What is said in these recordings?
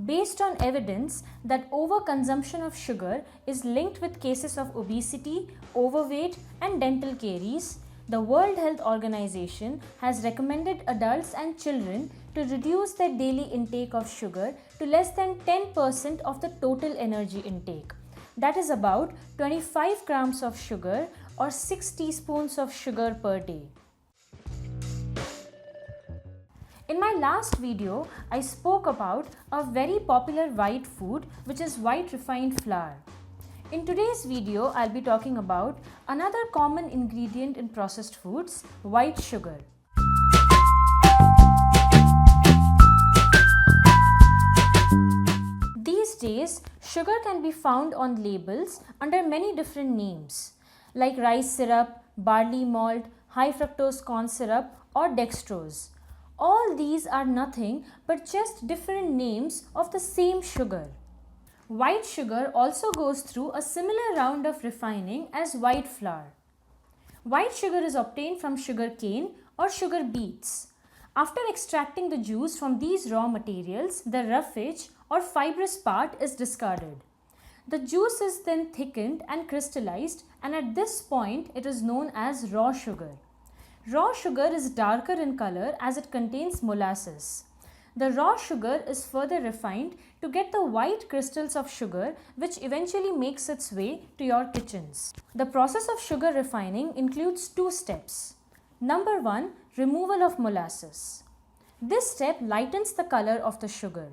Based on evidence that overconsumption of sugar is linked with cases of obesity, overweight, and dental caries, the World Health Organization has recommended adults and children to reduce their daily intake of sugar to less than 10% of the total energy intake. That is about 25 grams of sugar or 6 teaspoons of sugar per day. In my last video, I spoke about a very popular white food, which is white refined flour. In today's video, I'll be talking about another common ingredient in processed foods, white sugar. These days, sugar can be found on labels under many different names, like rice syrup, barley malt, high fructose corn syrup, or dextrose. All these are nothing but just different names of the same sugar. White sugar also goes through a similar round of refining as white flour. White sugar is obtained from sugar cane or sugar beets. After extracting the juice from these raw materials, the roughage or fibrous part is discarded. The juice is then thickened and crystallized, and at this point it is known as raw sugar. Raw sugar is darker in color as it contains molasses. The raw sugar is further refined to get the white crystals of sugar, which eventually makes its way to your kitchens. The process of sugar refining includes two steps. Number 1, removal of molasses. This step lightens the color of the sugar.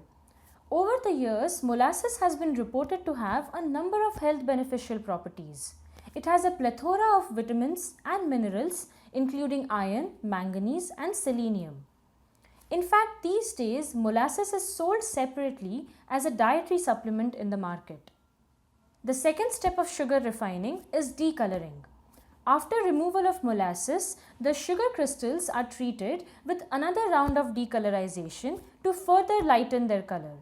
Over the years, molasses has been reported to have a number of health beneficial properties. It has a plethora of vitamins and minerals, including iron, manganese, and selenium. In fact, these days, molasses is sold separately as a dietary supplement in the market. The second step of sugar refining is decoloring. After removal of molasses, the sugar crystals are treated with another round of decolorization to further lighten their color.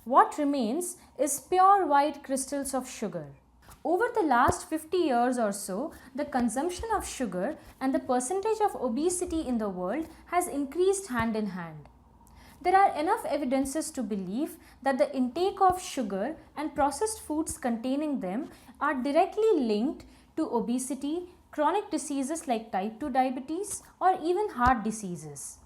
What remains is pure white crystals of sugar. Over the last 50 years or so, the consumption of sugar and the percentage of obesity in the world has increased hand in hand. There are enough evidences to believe that the intake of sugar and processed foods containing them are directly linked to obesity, chronic diseases like type 2 diabetes, or even heart diseases.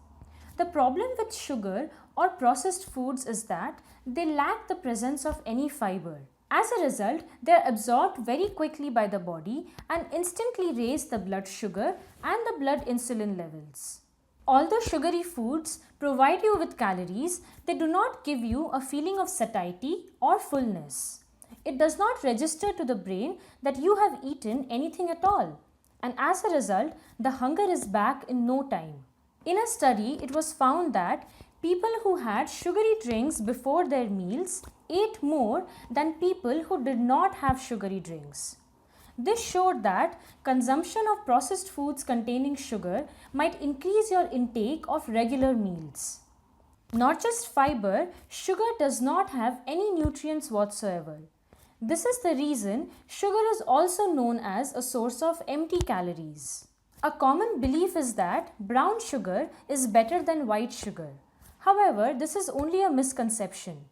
The problem with sugar or processed foods is that they lack the presence of any fiber. As a result, they are absorbed very quickly by the body and instantly raise the blood sugar and the blood insulin levels. Although sugary foods provide you with calories, they do not give you a feeling of satiety or fullness. It does not register to the brain that you have eaten anything at all, and as a result, the hunger is back in no time. In a study, it was found that people who had sugary drinks before their meals ate more than people who did not have sugary drinks. This showed that consumption of processed foods containing sugar might increase your intake of regular meals. Not just fiber, sugar does not have any nutrients whatsoever. This is the reason sugar is also known as a source of empty calories. A common belief is that brown sugar is better than white sugar. However, this is only a misconception.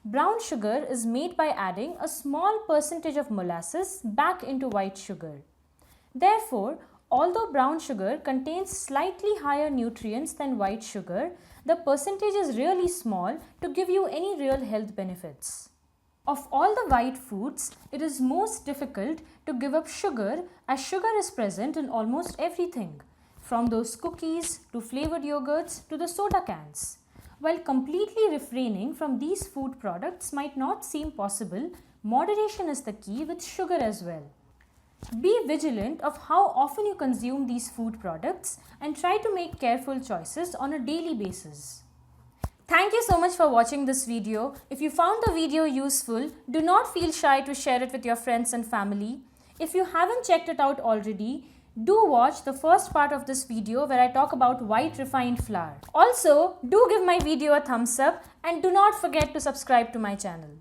Brown sugar is made by adding a small percentage of molasses back into white sugar. Therefore, although brown sugar contains slightly higher nutrients than white sugar, the percentage is really small to give you any real health benefits. Of all the white foods, it is most difficult to give up sugar, as sugar is present in almost everything, from those cookies to flavored yogurts to the soda cans. While completely refraining from these food products might not seem possible, moderation is the key with sugar as well. Be vigilant of how often you consume these food products and try to make careful choices on a daily basis. Thank you so much for watching this video. If you found the video useful, do not feel shy to share it with your friends and family. If you haven't checked it out already, do watch the first part of this video where I talk about white refined flour. Also, do give my video a thumbs up and do not forget to subscribe to my channel.